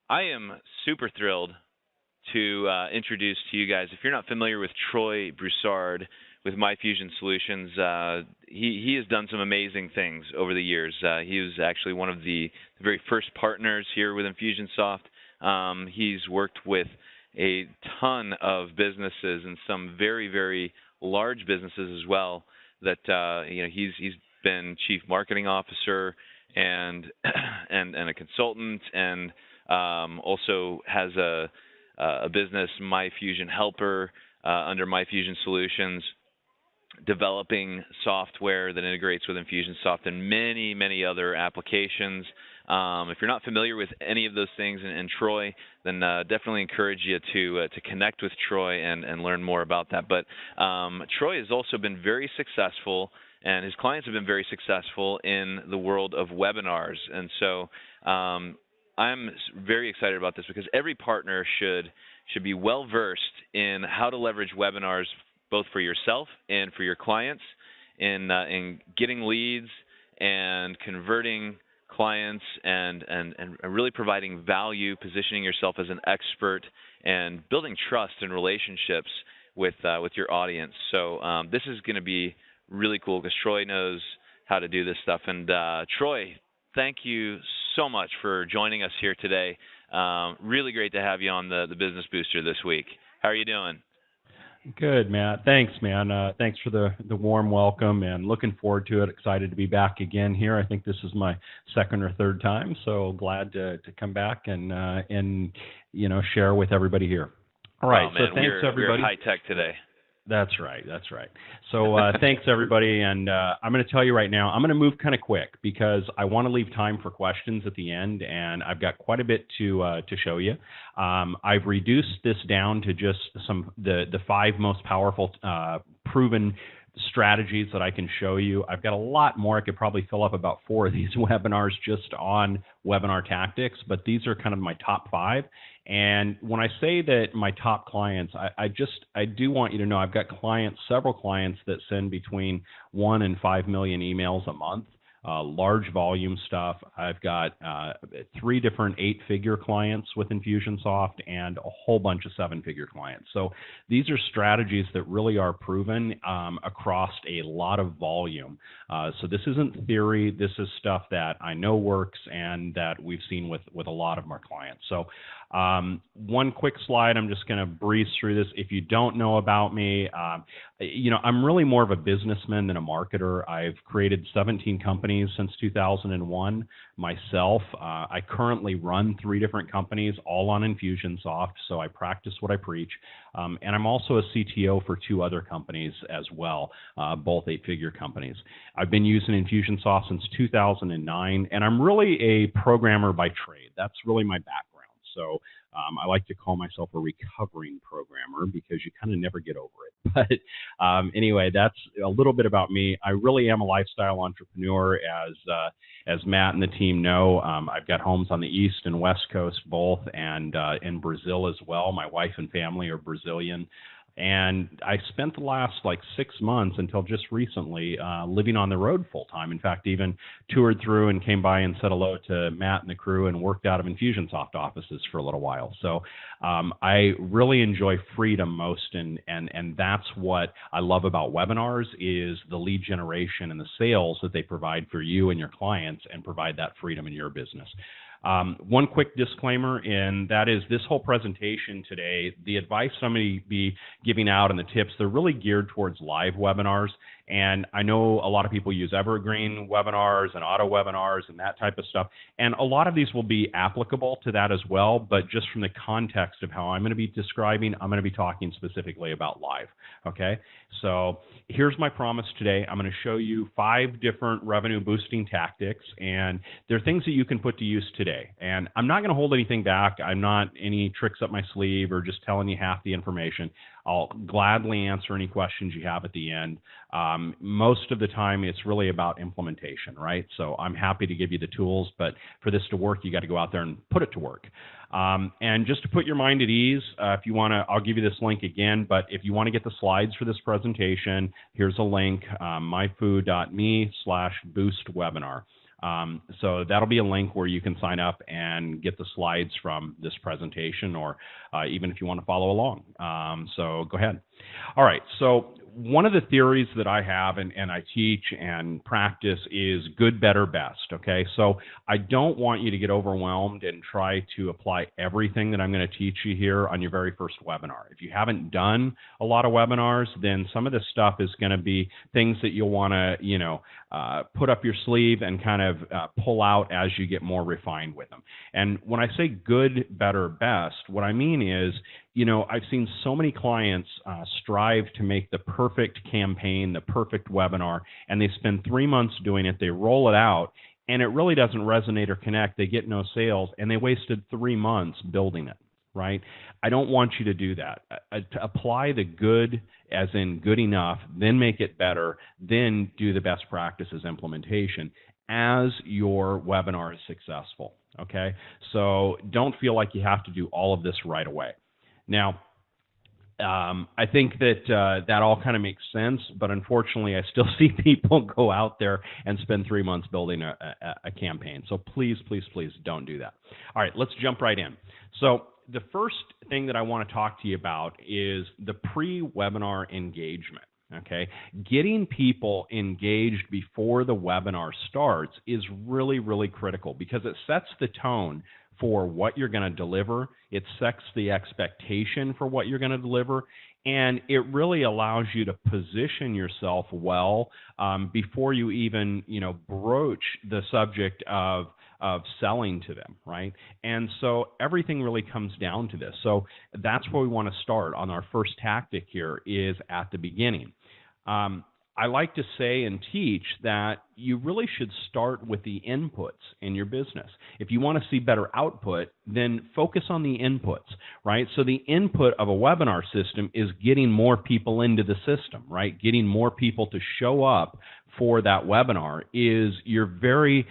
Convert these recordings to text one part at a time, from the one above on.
I am super thrilled to introduce to you guys. If you're not familiar with Troy Broussard with MyFusion Solutions, he has done some amazing things over the years. He was actually one of the very first partners here with Infusionsoft. He's worked with a ton of businesses and some very, very large businesses as well. That he's been chief marketing officer and a consultant, and also has a business, MyFusion Helper, under MyFusion Solutions, developing software that integrates with Infusionsoft and many, many other applications. If you're not familiar with any of those things and Troy, then definitely encourage you to connect with Troy and learn more about that. But Troy has also been very successful, and his clients have been very successful in the world of webinars. And so I'm very excited about this because every partner should be well versed in how to leverage webinars both for yourself and for your clients in getting leads and converting clients and really providing value, positioning yourself as an expert, and building trust and relationships with your audience. So this is going to be really cool because Troy knows how to do this stuff. And Troy, thank you so much for joining us here today. Really great to have you on the Business Booster this week. How are you doing? Good, Matt. Thanks, man. Thanks for the warm welcome, and looking forward to it. Excited to be back again here. I think this is my second or third time, so glad to come back and share with everybody here. All right, man, so thanks everybody. We're high tech today. That's right. So thanks, everybody. And I'm going to tell you right now, I'm going to move kind of quick because I want to leave time for questions at the end, and I've got quite a bit to show you. I've reduced this down to just the 5 most powerful proven strategies that I can show you. I've got a lot more. I could probably fill up about 4 of these webinars just on webinar tactics, but these are kind of my top 5. And when I say that my top clients, I do want you to know I've got several clients that send between 1 and 5 million emails a month. Large volume stuff. I've got 3 different 8-figure clients with Infusionsoft and a whole bunch of 7-figure clients. So these are strategies that really are proven across a lot of volume. So this isn't theory. This is stuff that I know works and that we've seen with a lot of our clients. So one quick slide. I'm just going to breeze through this. If you don't know about me, I'm really more of a businessman than a marketer. I've created 17 companies since 2001 myself. I currently run 3 different companies, all on Infusionsoft, so I practice what I preach. And I'm also a CTO for 2 other companies as well, both 8-figure companies. I've been using Infusionsoft since 2009, and I'm really a programmer by trade. That's really my background. So I like to call myself a recovering programmer because you kind of never get over it. But anyway, that's a little bit about me. I really am a lifestyle entrepreneur, as Matt and the team know. I've got homes on the East and West Coast both, and in Brazil as well. My wife and family are Brazilian. And I spent the last 6 months until just recently living on the road full time. In fact, even toured through and came by and said hello to Matt and the crew and worked out of Infusionsoft offices for a little while. So I really enjoy freedom most, and that's what I love about webinars is the lead generation and the sales that they provide for you and your clients and provide that freedom in your business. One quick disclaimer, and that is this whole presentation today, the advice I'm going to be giving out and the tips, they're really geared towards live webinars. And I know a lot of people use evergreen webinars and auto webinars and that type of stuff. And a lot of these will be applicable to that as well. But just from the context of how I'm going to be describing, I'm going to be talking specifically about live. Okay. So here's my promise today. I'm going to show you 5 different revenue boosting tactics. And they're things that you can put to use today. And I'm not going to hold anything back. I'm not any tricks up my sleeve or just telling you half the information. I'll gladly answer any questions you have at the end. Most of the time, it's really about implementation, right? So I'm happy to give you the tools, but for this to work, you got to go out there and put it to work. And just to put your mind at ease, if you want to, I'll give you this link again, but if you want to get the slides for this presentation, here's a link, myfoo.me/boostwebinar. So that'll be a link where you can sign up and get the slides from this presentation, or even if you want to follow along. So go ahead. All right, so one of the theories that I have and I teach and practice is good, better, best, okay? So I don't want you to get overwhelmed and try to apply everything that I'm going to teach you here on your very first webinar. If you haven't done a lot of webinars, then some of this stuff is going to be things that you'll want to, put up your sleeve and kind of pull out as you get more refined with them. And when I say good, better, best, what I mean is, I've seen so many clients strive to make the perfect campaign, the perfect webinar, and they spend 3 months doing it. They roll it out, and it really doesn't resonate or connect. They get no sales, and they wasted 3 months building it, right? I don't want you to do that. To apply the good, as in good enough, then make it better, then do the best practices implementation as your webinar is successful, okay? So don't feel like you have to do all of this right away. Now, I think that that all kind of makes sense, but unfortunately, I still see people go out there and spend 3 months building a campaign. So please, please, please don't do that. All right, let's jump right in. So the first thing that I want to talk to you about is the pre-webinar engagement. Okay, getting people engaged before the webinar starts is really, really critical because it sets the tone for what you're going to deliver. It sets the expectation for what you're going to deliver, and it really allows you to position yourself well before you even, broach the subject of selling to them, right? And so everything really comes down to this. So that's where we want to start on our first tactic here is at the beginning. I like to say and teach that you really should start with the inputs in your business. If you want to see better output, then focus on the inputs, right? So the input of a webinar system is getting more people into the system, right? Getting more people to show up for that webinar is your very,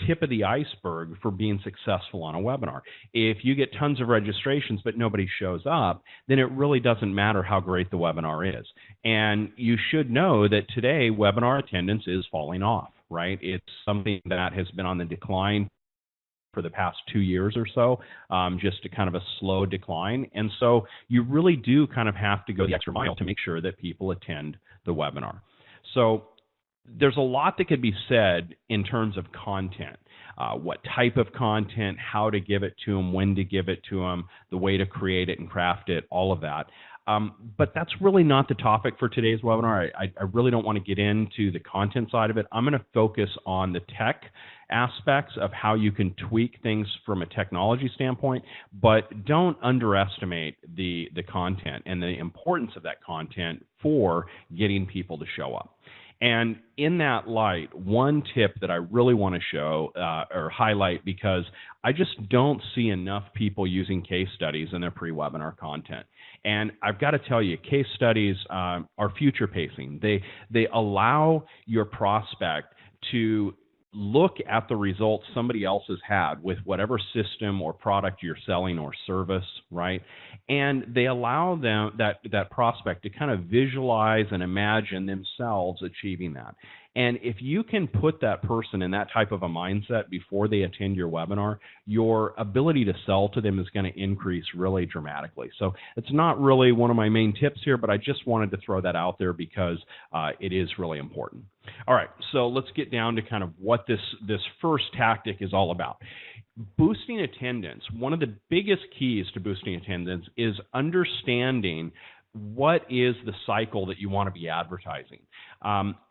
tip of the iceberg for being successful on a webinar. If you get tons of registrations but nobody shows up, then it really doesn't matter how great the webinar is. And you should know that today webinar attendance is falling off, right? It's something that has been on the decline for the past 2 years or so, just a kind of a slow decline. And so you really do kind of have to go the extra mile to make sure that people attend the webinar. So there's a lot that could be said in terms of content, what type of content, how to give it to them, when to give it to them, the way to create it and craft it, all of that. But that's really not the topic for today's webinar. I really don't want to get into the content side of it. I'm going to focus on the tech aspects of how you can tweak things from a technology standpoint, but don't underestimate the content and the importance of that content for getting people to show up. And in that light, one tip that I really want to show or highlight, because I just don't see enough people using case studies in their pre-webinar content. And I've got to tell you, case studies are future pacing. They allow your prospect to look at the results somebody else has had with whatever system or product you're selling or service, right? And they allow them that prospect to kind of visualize and imagine themselves achieving that. And if you can put that person in that type of a mindset before they attend your webinar, your ability to sell to them is going to increase really dramatically. So it's not really one of my main tips here, but I just wanted to throw that out there because it is really important. All right, so let's get down to kind of what this first tactic is all about. Boosting attendance, one of the biggest keys to boosting attendance is understanding what is the cycle that you want to be advertising.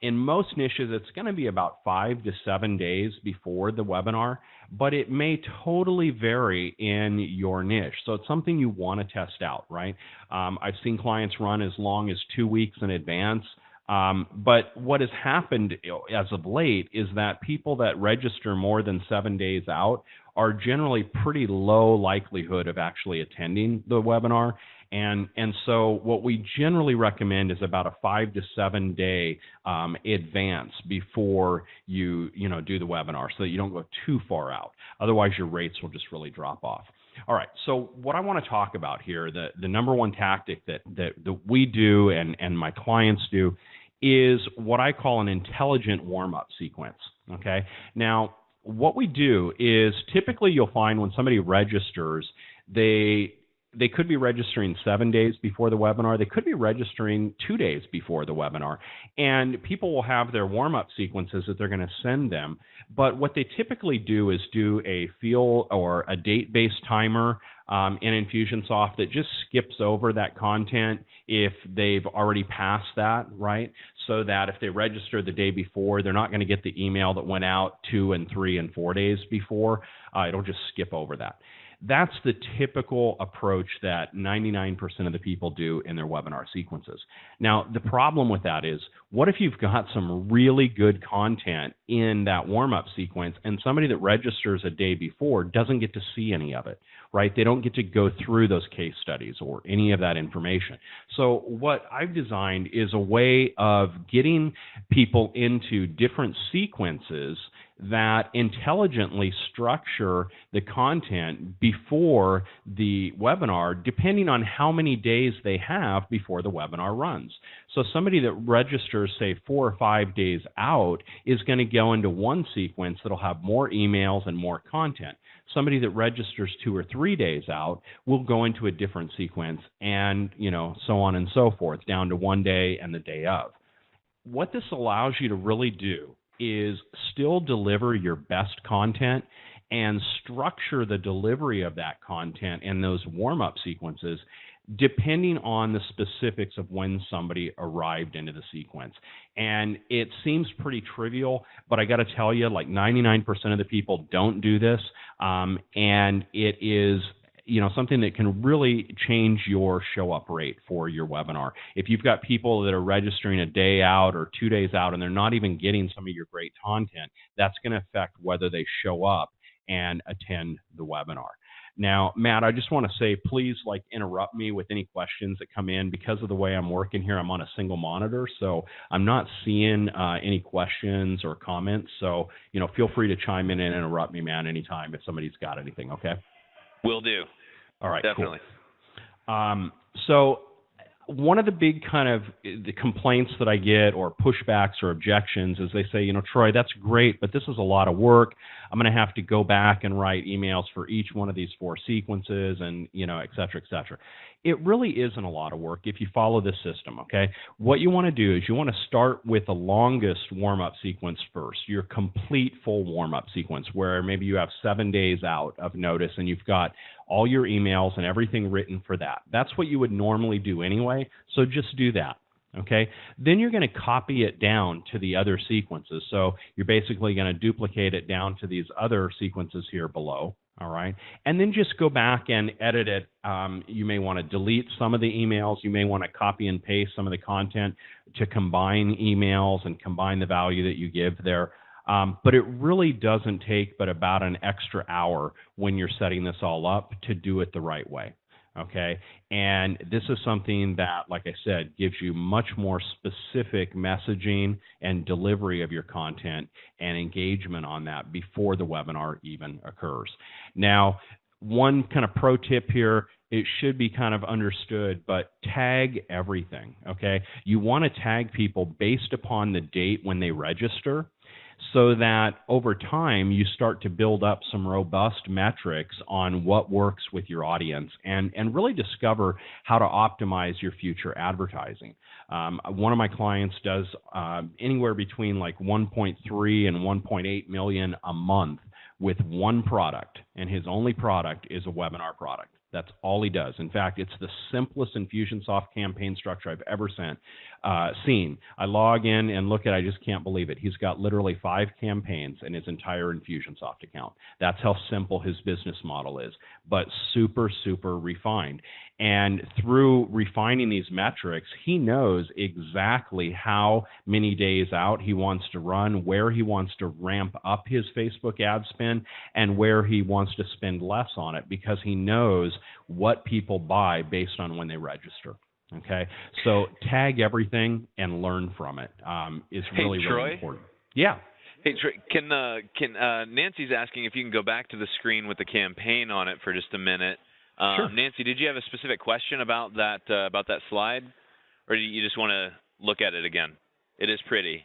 In most niches, it's going to be about 5 to 7 days before the webinar, but it may totally vary in your niche. So it's something you want to test out, right? I've seen clients run as long as 2 weeks in advance. But what has happened as of late is that people that register more than 7 days out are generally pretty low likelihood of actually attending the webinar. And so what we generally recommend is about a 5 to 7 day advance before you do the webinar, so that you don't go too far out. Otherwise, your rates will just really drop off. All right, so what I want to talk about here, the number one tactic that we do and my clients do, is what I call an intelligent warm-up sequence, okay? Now, what we do is typically you'll find when somebody registers, they could be registering 7 days before the webinar. They could be registering 2 days before the webinar. And people will have their warm-up sequences that they're going to send them. But what they typically do is do a field or a date-based timer in Infusionsoft that just skips over that content if they've already passed that, right? So that if they register the day before, they're not going to get the email that went out 2 and 3 and 4 days before. It'll just skip over that. That's the typical approach that 99% of the people do in their webinar sequences. Now, the problem with that is, what if you've got some really good content in that warm-up sequence and somebody that registers a day before doesn't get to see any of it, right? They don't get to go through those case studies or any of that information. So what I've designed is a way of getting people into different sequences that intelligently structure the content before the webinar, depending on how many days they have before the webinar runs. So somebody that registers, say, 4 or 5 days out is going to go into one sequence that'll have more emails and more content. Somebody that registers 2 or 3 days out will go into a different sequence, and so on and so forth, down to 1 day and the day of. What this allows you to really do is still deliver your best content and structure the delivery of that content and those warm-up sequences depending on the specifics of when somebody arrived into the sequence. And it seems pretty trivial, but I got to tell you, like 99% of the people don't do this, and it is something that can really change your show-up rate for your webinar. If you've got people that are registering a day out or 2 days out and they're not even getting some of your great content, that's going to affect whether they show up and attend the webinar. Now, Matt, I just want to say, please interrupt me with any questions that come in. Because of the way I'm working here, I'm on a single monitor, so I'm not seeing any questions or comments. So, feel free to chime in and interrupt me, man, anytime if somebody's got anything, okay? Will do. All right, definitely. Cool. So one of the big the complaints that I get or pushbacks or objections is they say, Troy, that's great, but this is a lot of work. I'm going to have to go back and write emails for each one of these 4 sequences and, et cetera, et cetera. It really isn't a lot of work if you follow this system, okay? What you want to do is you want to start with the longest warm-up sequence first, your complete full warm-up sequence, where maybe you have 7 days out of notice and you've got all your emails and everything written for that. That's what you would normally do anyway, so just do that. Okay, then you're going to copy it down to the other sequences. So you're basically going to duplicate it down to these other sequences here below. All right, and then just go back and edit it. You may want to delete some of the emails. You may want to copy and paste some of the content to combine emails and combine the value that you give there. But it really doesn't take but about an extra hour when you're setting this all up to do it the right way. Okay, and this is something that, like I said, gives you much more specific messaging and delivery of your content and engagement on that before the webinar even occurs. Now, one kind of pro tip here, it should be kind of understood, but tag everything, okay? You want to tag people based upon the date when they register, so that over time you start to build up some robust metrics on what works with your audience and really discover how to optimize your future advertising. One of my clients does anywhere between 1.3 and 1.8 million a month with one product, and his only product is a webinar product. That's all he does. In fact, it's the simplest Infusionsoft campaign structure I've ever seen. I log in and look at it, I just can't believe it. He's got literally 5 campaigns in his entire Infusionsoft account. That's how simple his business model is, but super, super refined. And through refining these metrics, he knows exactly how many days out he wants to run, where he wants to ramp up his Facebook ad spend, and where he wants to spend less on it, because he knows what people buy based on when they register. Okay, so tag everything and learn from it is really, really important. Yeah. Hey, Troy, can Nancy's asking if you can go back to the screen with the campaign on it for just a minute. Sure. Nancy, did you have a specific question about that slide, or do you just want to look at it again? It is pretty.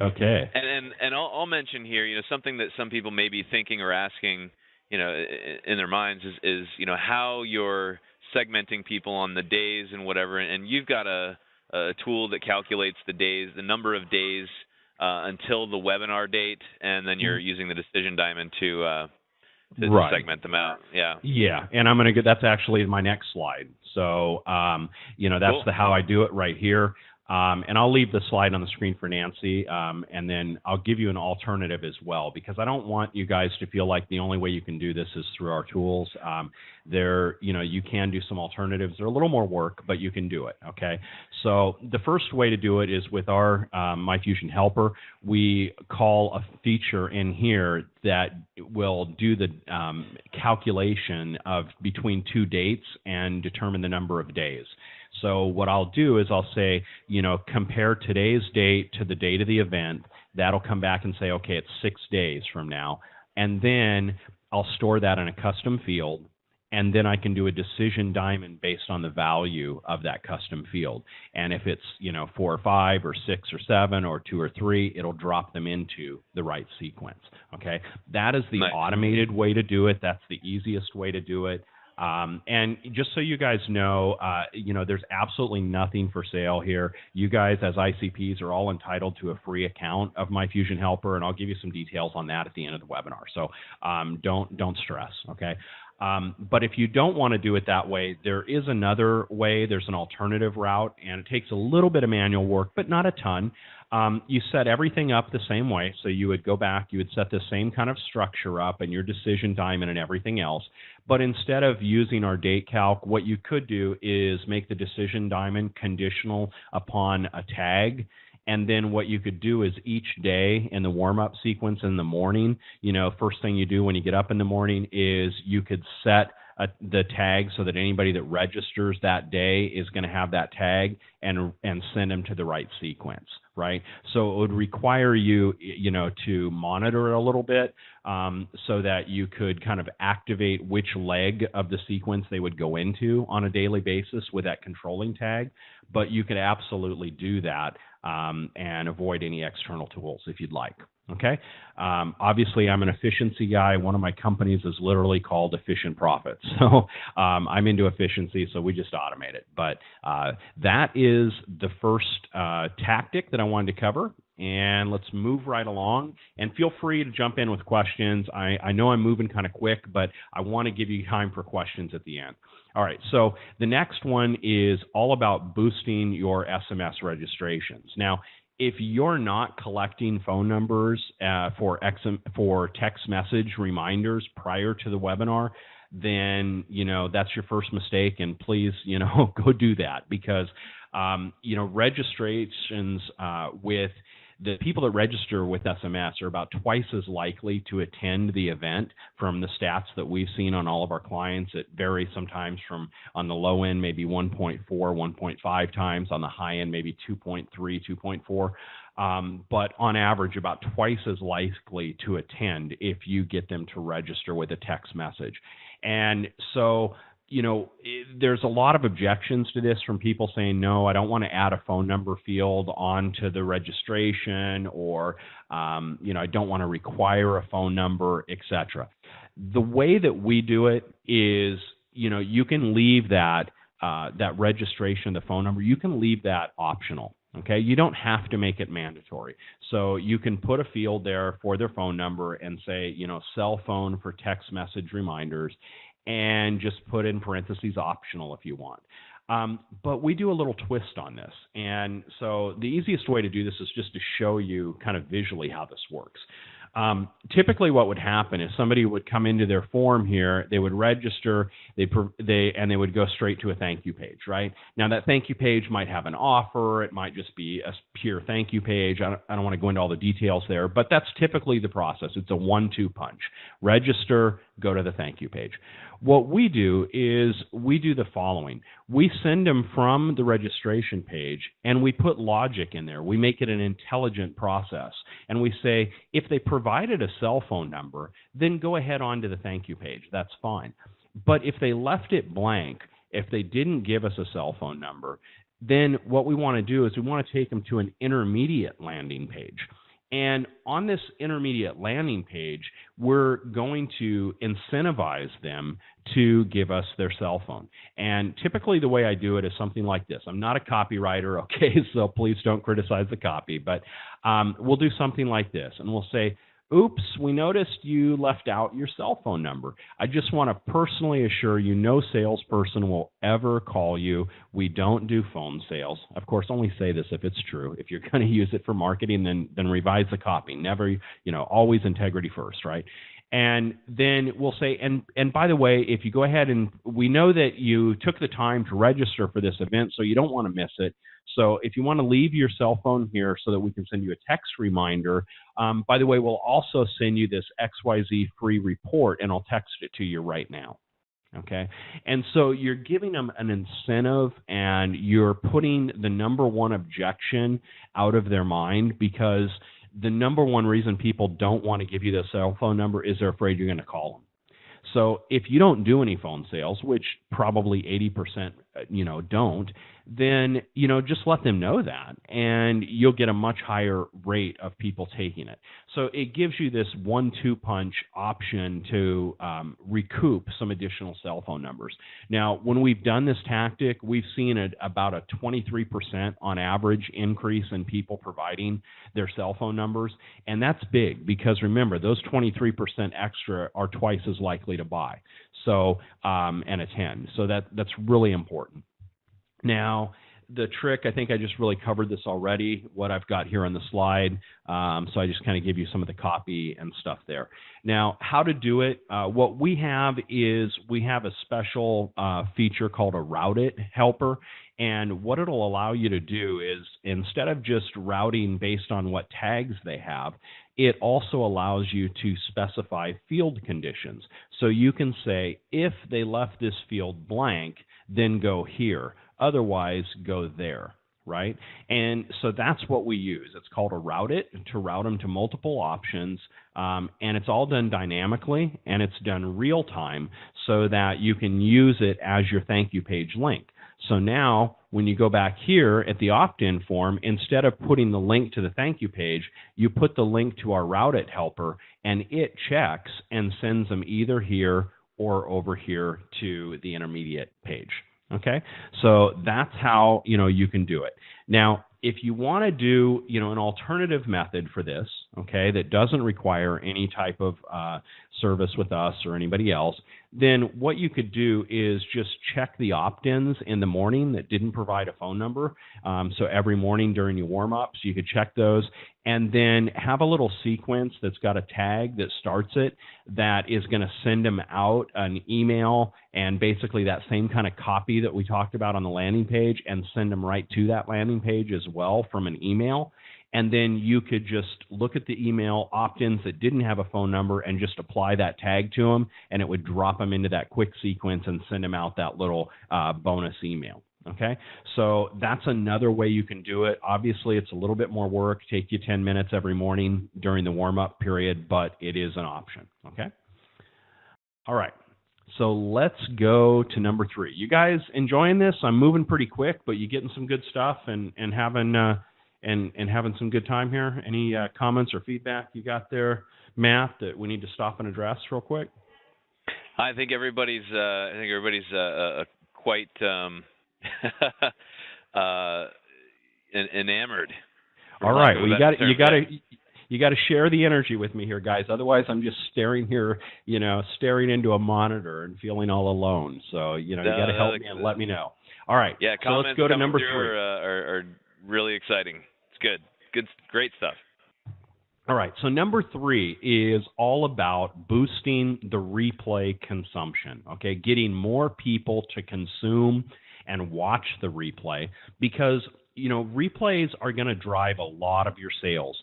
Okay. And I'll mention here, something that some people may be thinking or asking, in their minds is how you're segmenting people on the days and whatever. And you've got a tool that calculates the days, the number of days until the webinar date, and then you're using the decision diamond to Right. segment them out. Yeah. Yeah, and I'm going to get, that's actually my next slide. So, that's Cool. how I do it right here. And I'll leave the slide on the screen for Nancy, and then I'll give you an alternative as well, because I don't want you guys to feel like the only way you can do this is through our tools. You can do some alternatives. They're a little more work, but you can do it, okay? So the first way to do it is with our MyFusion Helper. We call a feature in here that will do the calculation of between two dates and determine the number of days. So what I'll do is I'll say, compare today's date to the date of the event. That'll come back and say, okay, it's 6 days from now. And then I'll store that in a custom field. And then I can do a decision diamond based on the value of that custom field. And if it's, 4 or 5 or 6 or 7 or 2 or 3, it'll drop them into the right sequence. Okay, that is the Nice. automated way to do it. That's the easiest way to do it. And just so you guys know, there's absolutely nothing for sale here. You guys, as ICPs, are all entitled to a free account of MyFusion Helper, and I'll give you some details on that at the end of the webinar. So don't stress, okay? But if you don't want to do it that way, there is another way. There's an alternative route, and it takes a little bit of manual work, but not a ton. You set everything up the same way. So you would go back, you would set the same kind of structure up and your decision diamond and everything else. But instead of using our date calc, what you could do is make the decision diamond conditional upon a tag. And then what you could do is each day in the warm-up sequence in the morning, first thing you do when you get up in the morning is you could set the tag so that anybody that registers that day is going to have that tag and send them to the right sequence, right? So it would require you, to monitor it a little bit so that you could kind of activate which leg of the sequence they would go into on a daily basis with that controlling tag. But you could absolutely do that and avoid any external tools if you'd like. Okay. Obviously, I'm an efficiency guy. One of my companies is literally called Efficient Profits. So I'm into efficiency, so we just automate it. But that is the first tactic that I wanted to cover. And let's move right along. And feel free to jump in with questions. I know I'm moving kind of quick, but I want to give you time for questions at the end. All right, so the next one is all about boosting your SMS registrations. Now, if you're not collecting phone numbers for text message reminders prior to the webinar, then, that's your first mistake, and please, go do that, because, registrations with the people that register with SMS are about twice as likely to attend the event from the stats that we've seen on all of our clients. It varies sometimes from, on the low end, maybe 1.4, 1.5 times, on the high end, maybe 2.3, 2.4. But on average, about twice as likely to attend if you get them to register with a text message. And so, there's a lot of objections to this from people saying, no, I don't want to add a phone number field onto the registration, or, I don't want to require a phone number, etc. The way that we do it is, you can leave that registration, the phone number, you can leave that optional. Okay, you don't have to make it mandatory. So you can put a field there for their phone number and say, cell phone for text message reminders, and just put in parentheses optional if you want. But we do a little twist on this. And so the easiest way to do this is just to show you kind of visually how this works. Typically what would happen is somebody would come into their form here, they would register, and they would go straight to a thank you page, right? Now that thank you page might have an offer, it might just be a pure thank you page. I don't want to go into all the details there, but that's typically the process. It's a 1-2 punch. Register, go to the thank you page. What we do is we do the following. We send them from the registration page, and we put logic in there. We make it an intelligent process. And we say, if they provided a cell phone number, then go ahead on to the thank you page. That's fine. But if they left it blank, if they didn't give us a cell phone number, then what we want to do is we want to take them to an intermediate landing page. And on this intermediate landing page, we're going to incentivize them to give us their cell phone. And typically the way I do it is something like this. I'm not a copywriter, okay, so please don't criticize the copy, but we'll do something like this. And we'll say, oops, we noticed you left out your cell phone number. I just want to personally assure you no salesperson will ever call you. We don't do phone sales. Of course, only say this if it's true. If you're going to use it for marketing, then revise the copy. Never, always integrity first, right? And then we'll say, and by the way, if you go ahead and we know that you took the time to register for this event, so you don't want to miss it. So if you want to leave your cell phone here so that we can send you a text reminder, by the way, we'll also send you this XYZ free report, and I'll text it to you right now. Okay, and so you're giving them an incentive, and you're putting the number one objection out of their mind, because the number one reason people don't want to give you the cell phone number is they're afraid you're going to call them. So if you don't do any phone sales, which probably 80% don't, then just let them know that, and you'll get a much higher rate of people taking it. So it gives you this 1-2 punch option to recoup some additional cell phone numbers. Now, when we've done this tactic, we've seen about a 23% on average increase in people providing their cell phone numbers, and that's big because remember, those 23% extra are twice as likely to buy and attend. So that's really important. Now, the trick, I think I just really covered this already, what I've got here on the slide. So I just kind of give you some of the copy and stuff there. Now, how to do it, what we have is we have a special feature called a Route It helper. And what it'll allow you to do is instead of just routing based on what tags they have, it also allows you to specify field conditions. So you can say, if they left this field blank, then go here. Otherwise, go there, right? And so that's what we use. It's called a Route It to route them to multiple options, and it's all done dynamically, and it's done real time so that you can use it as your thank you page link. So now, when you go back here at the opt-in form, instead of putting the link to the thank you page, you put the link to our Route It helper, and it checks and sends them either here or over here to the intermediate page. Okay, so that's how you can do it. Now, if you want to do an alternative method for this, okay, that doesn't require any type of service with us or anybody else, then what you could do is just check the opt-ins in the morning that didn't provide a phone number. So every morning during your warm-ups, you could check those, and then have a little sequence that's got a tag that starts it that is going to send them out an email and basically that same kind of copy that we talked about on the landing page, and send them right to that landing page as well from an email. And then you could just look at the email opt-ins that didn't have a phone number and just apply that tag to them, and it would drop them into that quick sequence and send them out that little bonus email. Okay, so that's another way you can do it. Obviously, it's a little bit more work, take you 10 minutes every morning during the warm-up period, but it is an option. Okay, all right. So let's go to number 3. You guys enjoying this? I'm moving pretty quick, but you getting some good stuff and having some good time here. Any comments or feedback you got there, Matt, that we need to stop and address real quick? I think everybody's quite enamored. All right. Well, you got to share the energy with me here, guys. Otherwise, I'm just staring here, staring into a monitor and feeling all alone. So, you got to help me and let me know. All right. Yeah. So let's go to number 3. Are really exciting. It's good, great stuff. All right. So number 3 is all about boosting the replay consumption. Okay, getting more people to consume and watch the replay, because replays are going to drive a lot of your sales.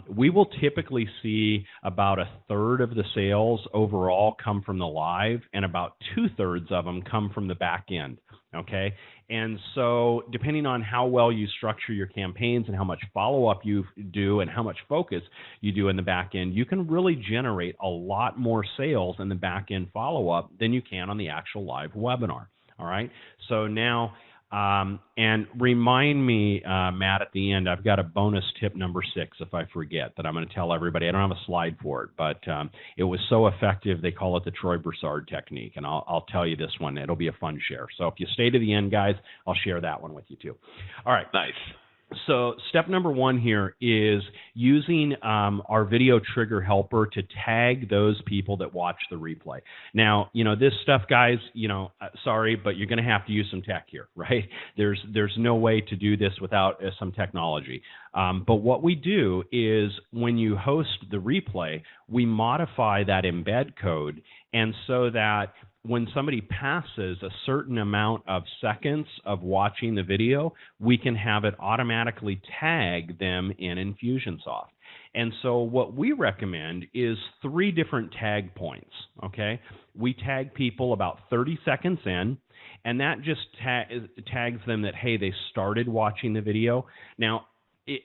We will typically see about 1/3 of the sales overall come from the live, and about 2/3 of them come from the back end. Okay, and so depending on how well you structure your campaigns and how much follow-up you do and how much focus you do in the back end, you can really generate a lot more sales in the back end follow-up than you can on the actual live webinar. All right, so now And remind me, Matt, at the end, I've got a bonus tip number 6 if I forget that I'm going to tell everybody. I don't have a slide for it, but it was so effective they call it the Troy Broussard technique, and I'll tell you this one. It'll be a fun share. So if you stay to the end, guys, I'll share that one with you too. All right. Nice. So step number 1 here is using our video trigger helper to tag those people that watch the replay. Now, this stuff, guys, sorry, but you're going to have to use some tech here, right? There's no way to do this without some technology. But what we do is when you host the replay, we modify that embed code, and so that when somebody passes a certain amount of seconds of watching the video, we can have it automatically tag them in Infusionsoft. And so what we recommend is 3 different tag points, okay? We tag people about 30 seconds in, and that just tags them that, hey, they started watching the video. Now,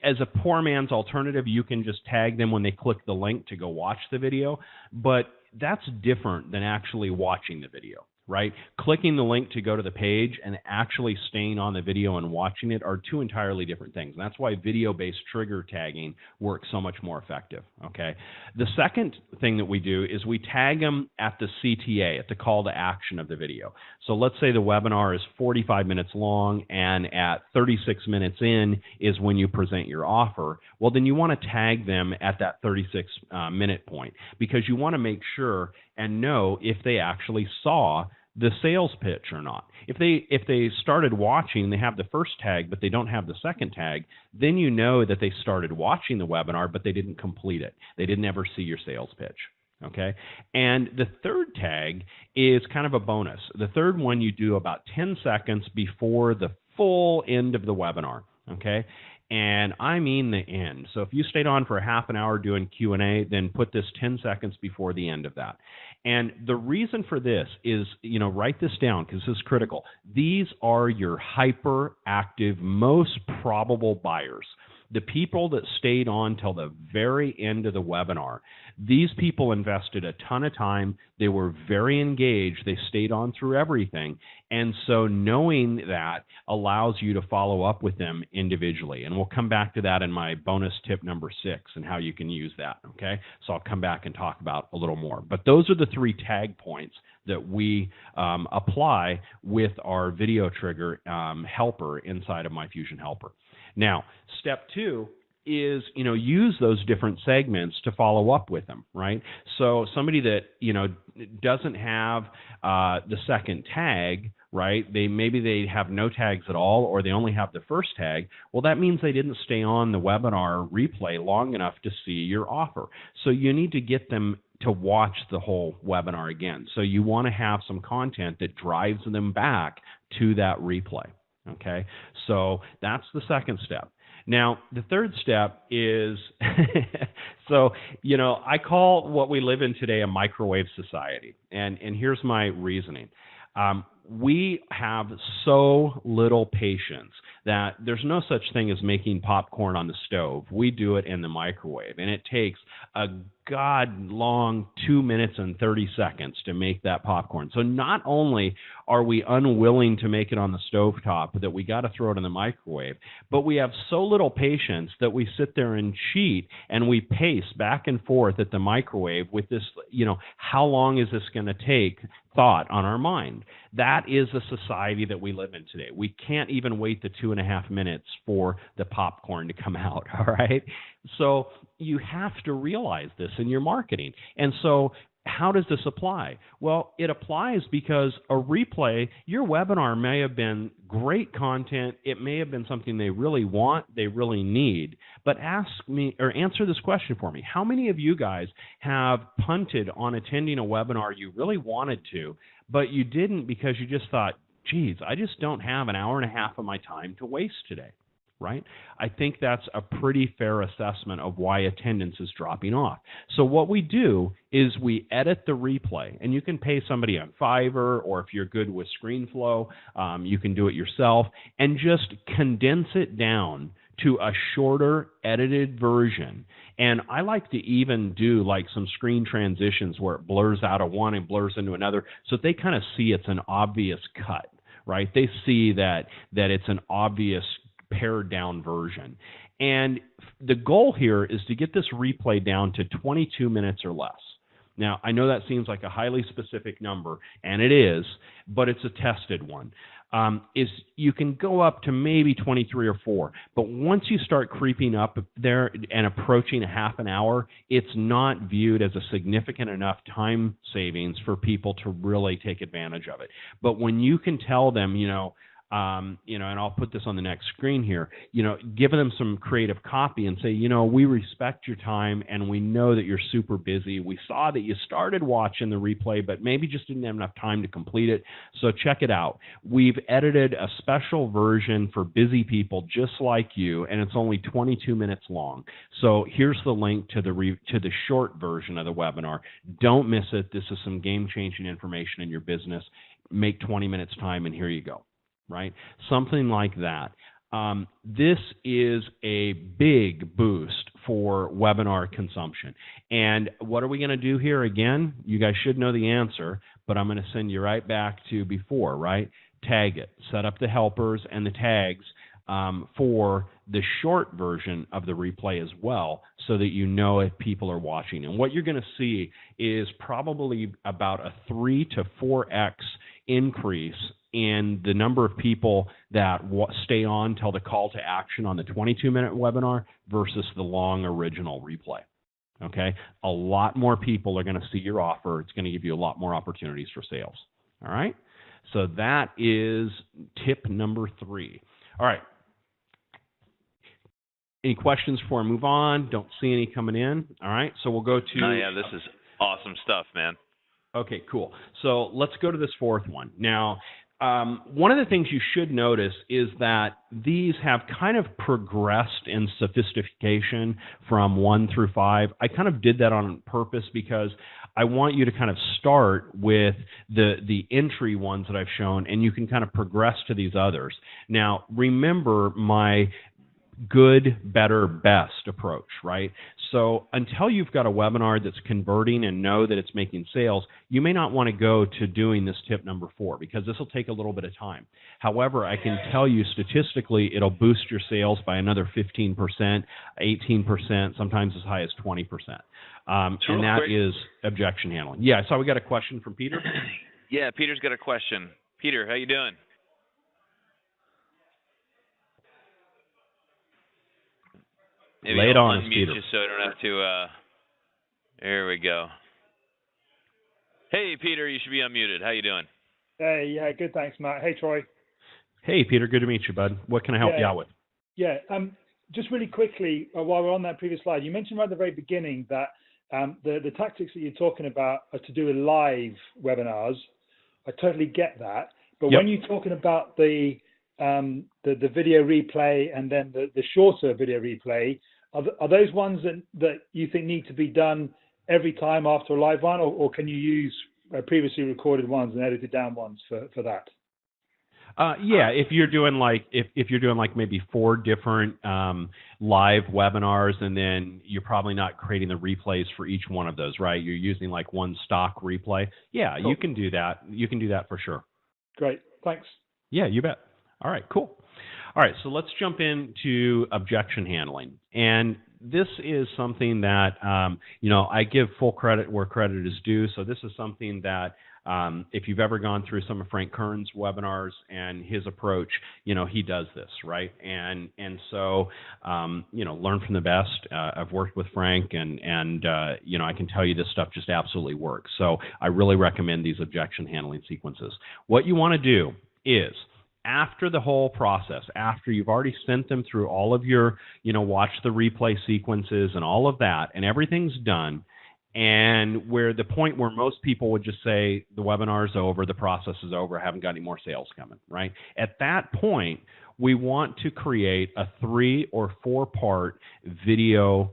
as a poor man's alternative, you can just tag them when they click the link to go watch the video, but that's different than actually watching the video, right? Clicking the link to go to the page and actually staying on the video and watching it are 2 entirely different things. And that's why video-based trigger tagging works so much more effective, okay? The second thing that we do is we tag them at the CTA, at the call to action of the video. So let's say the webinar is 45 minutes long, and at 36 minutes in is when you present your offer. Well, then you want to tag them at that 36-minute point, because you want to make sure and know if they actually saw the sales pitch or not. If they started watching, they have the first tag, but they don't have the second tag, then you know that they started watching the webinar, but they didn't complete it. They didn't ever see your sales pitch. Okay, and the third tag is kind of a bonus. The third one you do about 10 seconds before the full end of the webinar. Okay, and I mean the end. So if you stayed on for a half an hour doing Q&A, then put this 10 seconds before the end of that. And the reason for this is, write this down because this is critical. These are your hyperactive, most probable buyers. The people that stayed on till the very end of the webinar, these people invested a ton of time. They were very engaged. They stayed on through everything. And so knowing that allows you to follow up with them individually. And we'll come back to that in my bonus tip number 6 and how you can use that, okay? So I'll come back and talk about a little more. But those are the 3 tag points that we apply with our video trigger helper inside of MyFusion Helper. Now, step 2 is, use those different segments to follow up with them, right? So somebody that, doesn't have the second tag, right? Maybe they have no tags at all, or they only have the first tag. Well, that means they didn't stay on the webinar replay long enough to see your offer. So you need to get them to watch the whole webinar again. So you want to have some content that drives them back to that replay. Okay, so that's the second step. Now, the third step is, I call what we live in today a microwave society, and here's my reasoning. We have so little patience that there's no such thing as making popcorn on the stove. We do it in the microwave, and it takes a god-long 2 minutes and 30 seconds to make that popcorn. So not only are we unwilling to make it on the stovetop, that we got to throw it in the microwave, but we have so little patience that we sit there and cheat, and we pace back and forth at the microwave with this, how long is this going to take thought on our mind. That is the society that we live in today. We can't even wait the 2.5 minutes for the popcorn to come out, all right? So you have to realize this in your marketing. And so how does this apply? Well, it applies because a replay, your webinar may have been great content. It may have been something they really want, they really need. But answer this question for me. How many of you guys have punted on attending a webinar you really wanted to, but you didn't because you just thought, geez, I just don't have an hour and a half of my time to waste today? Right? I think that's a pretty fair assessment of why attendance is dropping off. So what we do is we edit the replay, and you can pay somebody on Fiverr, or if you're good with ScreenFlow, you can do it yourself, and just condense it down to a shorter edited version. And I like to even do like some screen transitions where it blurs out of one and blurs into another so that they kind of see it's an obvious cut. right? They see that it's an obvious pared down version. And the goal here is to get this replay down to 22 minutes or less. Now, I know that seems like a highly specific number, and it is, but it's a tested one. Is you can go up to maybe 23 or 4, but once you start creeping up there and approaching a half an hour, it's not viewed as a significant enough time savings for people to really take advantage of it. But when you can tell them, and I'll put this on the next screen here, giving them some creative copy and say, we respect your time and we know that you're super busy. We saw that you started watching the replay, but maybe just didn't have enough time to complete it. So check it out. We've edited a special version for busy people just like you, and it's only 22 minutes long. So here's the link to the short version of the webinar. Don't miss it. This is some game-changing information in your business. Make 20 minutes time, and here you go. Right? Something like that. This is a big boost for webinar consumption. And what are we going to do here again? You guys should know the answer, but I'm going to send you right back to before, right? Tag it. Set up the helpers and the tags for the short version of the replay as well, so that you know if people are watching. And what you're going to see is probably about a 3 to 4x increase in the number of people that stay on till the call to action on the 22-minute webinar versus the long original replay. Okay? A lot more people are going to see your offer. It's going to give you a lot more opportunities for sales. All right? So that is tip number 3. All right. Any questions before I move on? Don't see any coming in. All right? So we'll go to... Oh, yeah, this is awesome stuff, man. Okay, cool. So let's go to this fourth one. Now, one of the things you should notice is that these have kind of progressed in sophistication from 1 through 5. I kind of did that on purpose because I want you to kind of start with the entry ones that I've shown, and you can kind of progress to these others. Now, remember my good, better, best approach, right? So until you've got a webinar that's converting and know that it's making sales, you may not want to go to doing this tip number 4 because this will take a little bit of time. However, I can tell you statistically it'll boost your sales by another 15%, 18%, sometimes as high as 20%. And that is objection handling. Yeah, I saw we got a question from Peter. Yeah, Peter's got a question. Peter, how you doing? Maybe lay it on us, unmute Peter. You so I don't have to. There we go. Hey, Peter, you should be unmuted. How you doing? Hey, yeah, good, thanks, Matt. Hey, Troy. Hey, Peter, good to meet you, bud. What can I help you out with? Yeah, just really quickly, while we're on that previous slide, you mentioned right at the very beginning that the tactics that you're talking about are to do with live webinars. I totally get that, but when you're talking about the video replay and then the shorter video replay, are those ones that you think need to be done every time after a live one, or can you use previously recorded ones and edited down ones for that? Yeah, if you're doing like maybe 4 different live webinars, and then you're probably not creating the replays for each one of those, right? You're using like one stock replay. Yeah, cool. You can do that. You can do that for sure. Great, thanks. Yeah, you bet. All right, cool. All right, so let's jump into objection handling. And this is something that, I give full credit where credit is due. So this is something that if you've ever gone through some of Frank Kern's webinars and his approach, he does this, right? And so, learn from the best. I've worked with Frank, and I can tell you this stuff just absolutely works. So I really recommend these objection handling sequences. What you want to do is, after the whole process, after you've already sent them through all of your, watch the replay sequences and all of that, and everything's done, and where the point where most people would just say, the webinar's over, the process is over, I haven't got any more sales coming, right? At that point, we want to create a 3 or 4-part video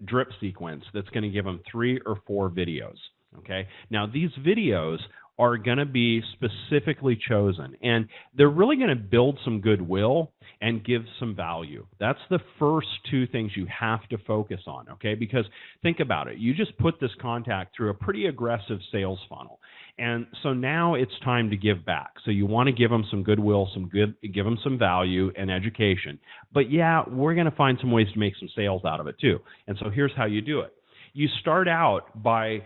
drip sequence that's going to give them 3 or 4 videos. Okay. Now these videos are going to be specifically chosen, and they're really going to build some goodwill and give some value. That's the first two things you have to focus on, okay? Because think about it. You just put this contact through a pretty aggressive sales funnel, and so now it's time to give back. So you want to give them some goodwill, give them some value and education. But yeah, we're going to find some ways to make some sales out of it too. And so here's how you do it. You start out by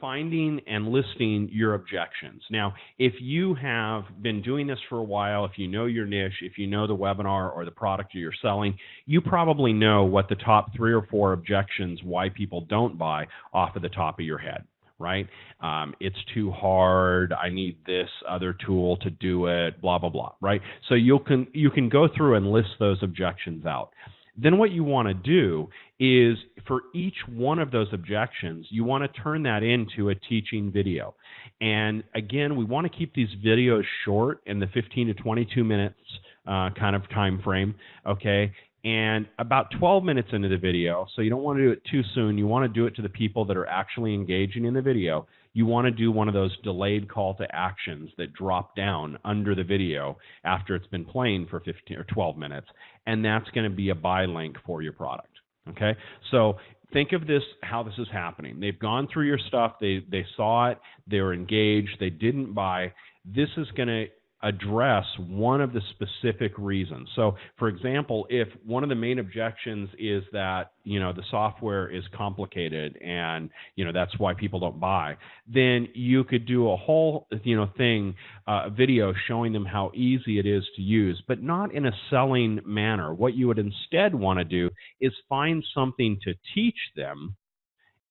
finding and listing your objections. Now, if you have been doing this for a while, if you know your niche, if you know the webinar or the product you're selling, you probably know what the top 3 or 4 objections why people don't buy off of the top of your head, right? It's too hard. I need this other tool to do it, blah, blah, blah, right? So you can go through and list those objections out. Then what you want to do is for each one of those objections, you want to turn that into a teaching video. And again, we want to keep these videos short in the 15 to 22 minutes kind of time frame, okay? And about 12 minutes into the video, so you don't want to do it too soon. You want to do it to the people that are actually engaging in the video. You want to do one of those delayed call to actions that drop down under the video after it's been playing for 15 or 12 minutes, and that's going to be a buy link for your product, okay? So think of this, how this is happening. They've gone through your stuff. They saw it. They were engaged. They didn't buy. This is going to address one of the specific reasons. So, for example, if one of the main objections is that, the software is complicated and, that's why people don't buy, then you could do a whole, video showing them how easy it is to use, but not in a selling manner. What you would instead want to do is find something to teach them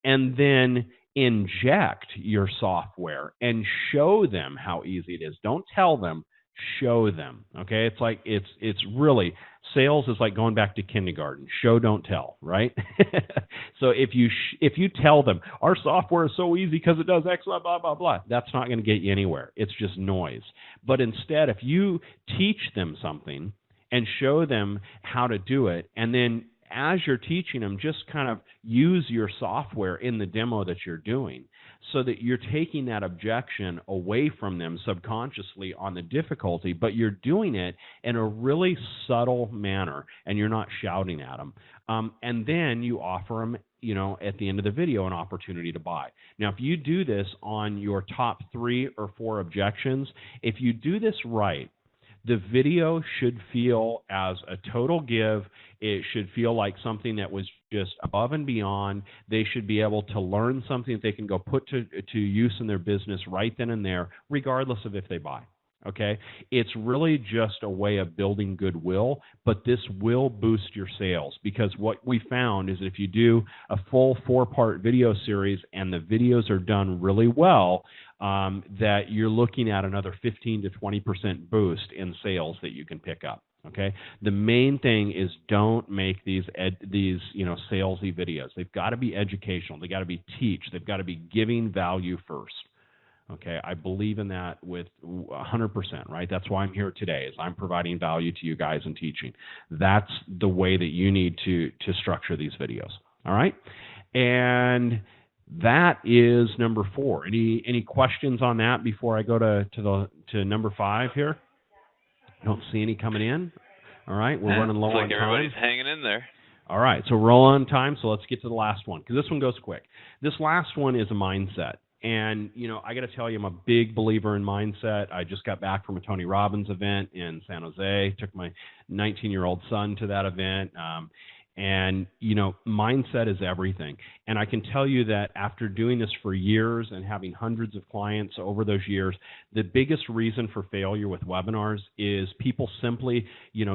and then inject your software and show them how easy it is. Don't tell them, show them. Okay, it's like it's really, sales is like going back to kindergarten. Show, don't tell, right? So if you tell them our software is so easy because it does X, blah blah blah blah, that's not going to get you anywhere. It's just noise. But instead, if you teach them something and show them how to do it, and then as you're teaching them, just kind of use your software in the demo that you're doing so that you're taking that objection away from them subconsciously on the difficulty, but you're doing it in a really subtle manner and you're not shouting at them. And then you offer them, at the end of the video, an opportunity to buy. Now, if you do this on your top 3 or 4 objections, if you do this right, the video should feel as a total give. It should feel like something that was just above and beyond. They should be able to learn something that they can go put to use in their business right then and there, regardless of if they buy. Okay? It's really just a way of building goodwill, but this will boost your sales because what we found is if you do a full 4-part video series and the videos are done really well, that you're looking at another 15 to 20% boost in sales that you can pick up. Okay, the main thing is don't make these salesy videos. They've got to be educational. They got to be They've got to be giving value first. Okay, I believe in that with 100%. Right, that's why I'm here today. Is I'm providing value to you guys and teaching. That's the way that you need to structure these videos. All right, and that is number 4. Any questions on that before I go to number 5 here? Don't see any coming in. All right, we're running low on time. Everybody's hanging in there. All right, so roll on time. So let's get to the last one because this one goes quick. This last one is a mindset. And, I got to tell you, I'm a big believer in mindset. I just got back from a Tony Robbins event in San Jose, took my 19-year-old son to that event. And, mindset is everything. And I can tell you that after doing this for years and having hundreds of clients over those years, the biggest reason for failure with webinars is people simply,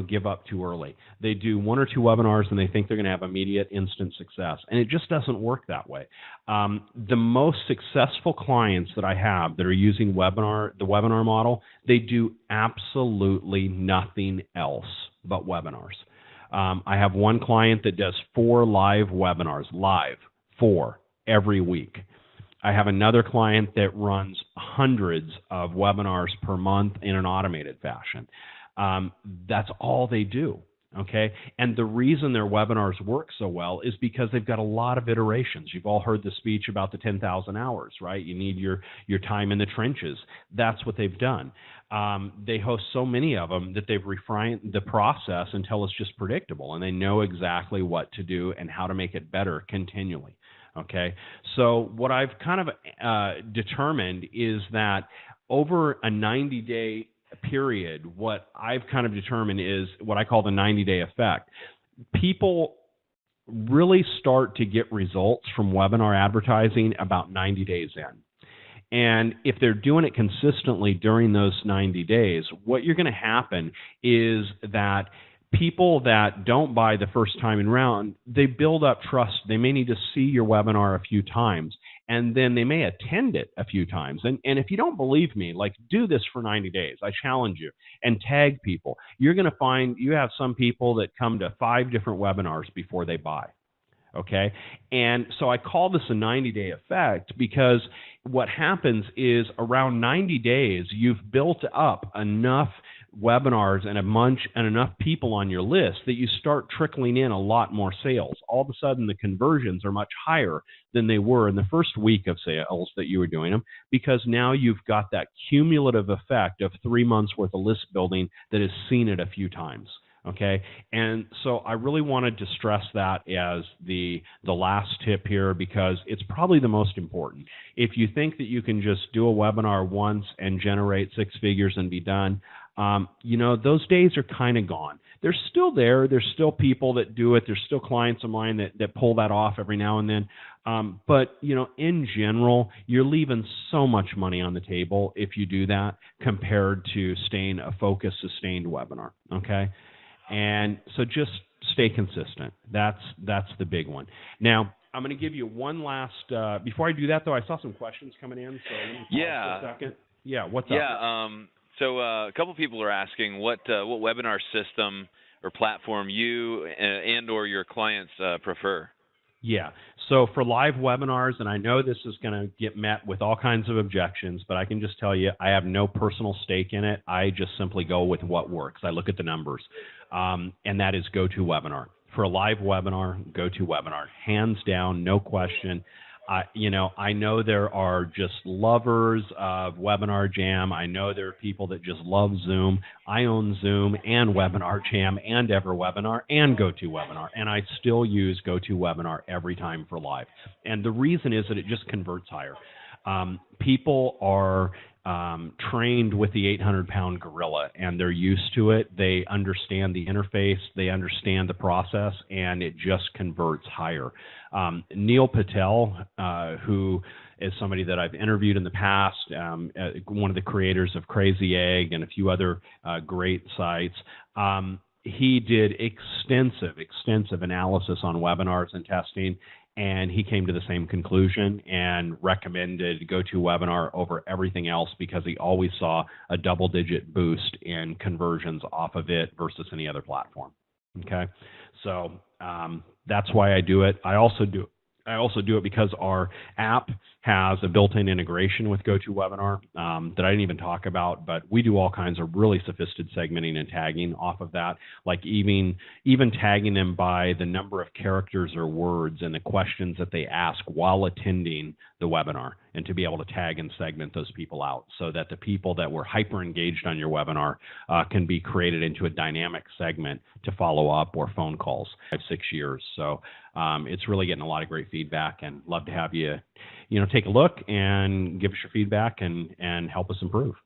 give up too early. They do 1 or 2 webinars and they think they're going to have immediate instant success. And it just doesn't work that way. The most successful clients that I have that are using the webinar model, they do absolutely nothing else but webinars. I have one client that does 4 live webinars, 4 every week. I have another client that runs hundreds of webinars per month in an automated fashion. That's all they do. Okay, and the reason their webinars work so well is because they've got a lot of iterations. You've all heard the speech about the 10,000 hours, right? You need your time in the trenches. That's what they've done. They host so many of them that they've refined the process until it's just predictable, and they know exactly what to do and how to make it better continually. Okay, so what I've kind of determined is that over a 90-day period, what I've kind of determined is what I call the 90-day effect. People really start to get results from webinar advertising about 90 days in. And if they're doing it consistently during those 90 days, what you're going to happen is that people that don't buy the first time in round, they build up trust. They may need to see your webinar a few times, and then they may attend it a few times. And if you don't believe me, like, do this for 90 days. I challenge you, and tag people. You're going to find you have some people that come to 5 different webinars before they buy. Okay, and so I call this a 90-day effect because what happens is around 90 days, you've built up enough webinars and enough people on your list that you start trickling in a lot more sales. All of a sudden, the conversions are much higher than they were in the first week of sales that you were doing them, because now you've got that cumulative effect of 3 months worth of list building that has seen it a few times. Okay, and so I really wanted to stress that as the last tip here, because it's probably the most important. If you think that you can just do a webinar once and generate 6 figures and be done, those days are kind of gone. They're still there. There's still people that do it. There's still clients of mine that pull that off every now and then. But in general, you're leaving so much money on the table if you do that compared to staying a focused, sustained webinar. Okay. And so just stay consistent. That's the big one. Now, I'm going to give you one last, before I do that, though, I saw some questions coming in, so let me pause for a second. Yeah, what's up? Yeah, so a couple people are asking what webinar system or platform you and or your clients prefer. Yeah, so for live webinars, and I know this is going to get met with all kinds of objections, but I can just tell you I have no personal stake in it. I just simply go with what works. I look at the numbers, and that is GoToWebinar. For a live webinar, GoToWebinar, hands down, no question. I know there are just lovers of Webinar Jam. I know there are people that just love Zoom. I own Zoom and Webinar Jam and EverWebinar and GoToWebinar, and I still use GoToWebinar every time for live. And the reason is that it just converts higher. People are trained with the 800-pound gorilla, and they're used to it. They understand the interface, they understand the process, and it just converts higher. Neil Patel, who is somebody that I've interviewed in the past, one of the creators of Crazy Egg and a few other great sites, he did extensive analysis on webinars and testing, and he came to the same conclusion and recommended GoToWebinar over everything else because he always saw a double-digit boost in conversions off of it versus any other platform. Okay, so that's why I do it. I also do it because our app has a built-in integration with GoToWebinar that I didn't even talk about, but we do all kinds of really sophisticated segmenting and tagging off of that, like even tagging them by the number of characters or words and the questions that they ask while attending the webinar, and to be able to tag and segment those people out so that the people that were hyper engaged on your webinar can be created into a dynamic segment to follow up or phone calls. 5-6 years. So it's really getting a lot of great feedback, and love to have you take a look and give us your feedback and help us improve.